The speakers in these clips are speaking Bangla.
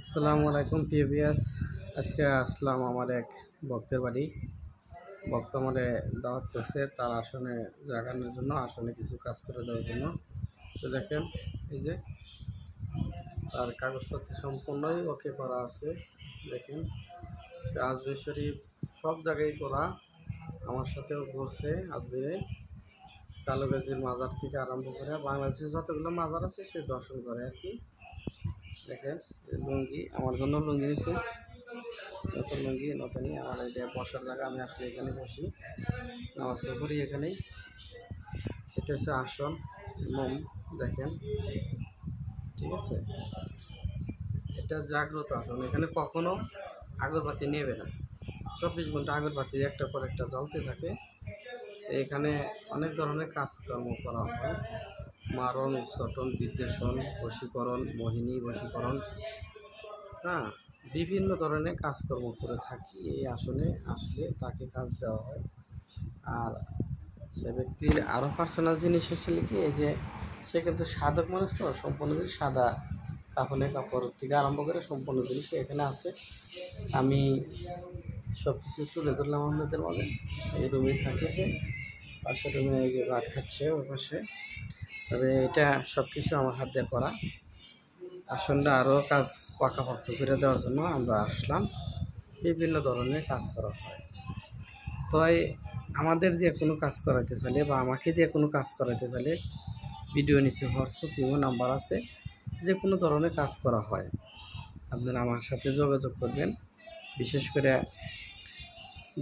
আসসালামু আলাইকুম পিএবিএস। আজকে আসলাম আমার এক ভক্তের বাড়ি। ভক্ত আমারে দাওয়াত করছে তার আসনে জাগানোর জন্য, আসনে কিছু কাজ করে দেওয়ার জন্য। তো দেখেন, এই যে তার কাগজপত্র সম্পূর্ণই ওকে করা আছে। দেখেন, আজমির শরীফ সব জায়গায় করা। আমার সাথেও ঘুরছে আজমিরে, কালোগাজির মাজার থেকে আরম্ভ করে বাংলাদেশের যতগুলো মাজার আছে সে দর্শন করে আর কি। দেখেন, লুঙ্গি আমার জন্য লুঙ্গি নিছে, নতুন লুঙ্গি নতুনই। আমার এটা বসার জায়গা, আমি আসলে এখানে বসি, নামাজ পড়ি এখানেই। এটা হচ্ছে আসন, মোম। দেখেন, ঠিক আছে, এটা জাগ্রত আসন। এখানে কখনো আগরবাতি নেবে না, 24 ঘন্টা আগরবাতি একটার পর একটা জ্বলতে থাকে। তো এখানে অনেক ধরনের কাজকর্ম করা হয়, মারণ, উচ্চাটন, বিদ্বেষণ, বশীকরণ, মোহিনী বশীকরণ, হ্যাঁ, বিভিন্ন ধরনের কাজকর্ম করে থাকি। এই আসনে আসলে তাকে কাজ দেওয়া হয়। আর সে ব্যক্তির আরও পার্সোনাল জিনিস হচ্ছে কি, এই যে সে কিন্তু সাধক মানুষ, তো সম্পূর্ণ জিনিস সাদা কাপড় থেকে আরম্ভ করে সম্পূর্ণ জিনিস এখানে আছে। আমি সব কিছু তুলে ধরলাম আপনাদের মাঝে। এই রুমে থাকে সে, পাশের রুমে এই যে ভাত খাচ্ছে ওর পাশে। তবে এটা সব কিছু আমার হাত দিয়ে করা। আসনটা আরও কাজ পাকাপোক্ত করে দেওয়ার জন্য আমরা আসলাম। বিভিন্ন ধরনের কাজ করা হয়। তাই আমাদের দিয়ে কোনো কাজ করাইতে চাইলে বা আমাকে দিয়ে কোনো কাজ করাইতে চাইলে ভিডিও নিচে হোয়াটসঅ্যাপ ইমো নাম্বার আছে, যে কোনো ধরনের কাজ করা হয়। আপনারা আমার সাথে যোগাযোগ করবেন। বিশেষ করে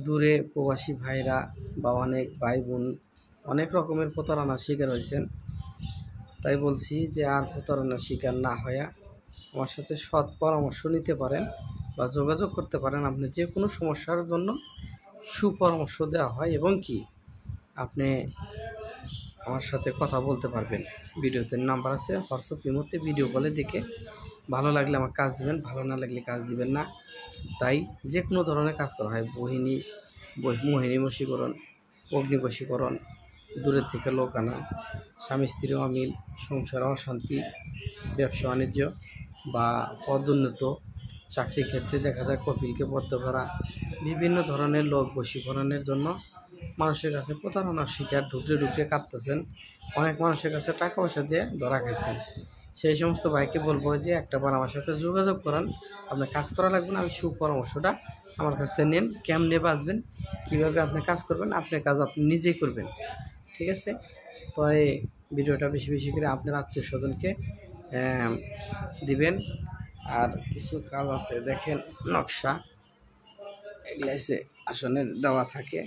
দূরে প্রবাসী ভাইরা বা অনেক ভাই বোন অনেক রকমের প্রতারণার শিকার হয়েছেন। তাই বলছি যে আর প্রতারণার শিকার না হয়ে আমার সাথে সৎ পরামর্শ নিতে পারেন বা যোগাযোগ করতে পারেন। আপনি যে কোনো সমস্যার জন্য সুপরামর্শ দেওয়া হয় এবং কি আপনি আমার সাথে কথা বলতে পারবেন। ভিডিওতে নাম্বার আছে, হোয়াটসঅ্যাপ ইমোতে ভিডিও কলে দেখে ভালো লাগলে আমার কাজ দিবেন, ভালো না লাগলে কাজ দিবেন না। তাই যে কোনো ধরনের কাজ করা হয়, মোহিনী বশীকরণ, অগ্নি বশীকরণ, দূরের থেকে লোক আনা, স্বামী স্ত্রী অমিল, সংসার অশান্তি, ব্যবসা বাণিজ্য বা পদোন্নত, চাকরি ক্ষেত্রে দেখা যায় কপিলকে বদ্ধ করা, বিভিন্ন ধরনের লোক বশীকরণের জন্য মানুষের কাছে প্রতারণার শিকার ঢুকরে কাঁদতেছেন। অনেক মানুষের কাছে টাকা পয়সা দিয়ে ধরা খাইছেন। সেই সমস্ত ভাইকে বলবো যে একটাবার আমার সাথে যোগাযোগ করান। আপনার কাজ করা লাগবে না, আমি সুপরামর্শটা আমার কাছ থেকে নেন। কেমনে বাঁচবেন, কীভাবে আপনি কাজ করবেন, আপনার কাজ আপনি নিজেই করবেন, ঠিক আছে? তো এই ভিডিওটা বেশি বেশি করে আপনার আত্মীয় স্বজনকে দিবেন। আর কিছু কাজ আছে, দেখেন নকশা, এগুলো এসে আসনের দেওয়া থাকে।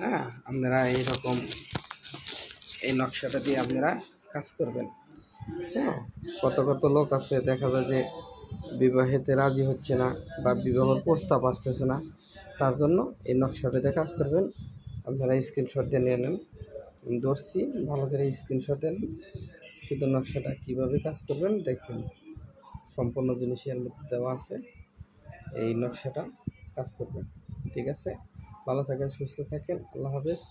হ্যাঁ, আপনারা এইরকম এই নকশাটা দিয়ে আপনারা কাজ করবেন। হ্যাঁ, কত কত লোক আছে দেখা যায় যে বিবাহেতে রাজি হচ্ছে না বা বিবাহের প্রস্তাব আসতেছে না, তার জন্য এই নকশাটাতে কাজ করবেন। আপনারা স্ক্রিনশট দিয়ে নিয়ে নেন, আমি ধরছি, ভালো করে স্ক্রিনশট দেন। শুধু নকশাটা কীভাবে কাজ করবেন দেখবেন, সম্পূর্ণ জিনিসই এর মধ্যে দেওয়া আছে। এই নকশাটা কাজ করবেন, ঠিক আছে? ভালো থাকেন, সুস্থ থাকেন, আল্লাহ হাফেজ।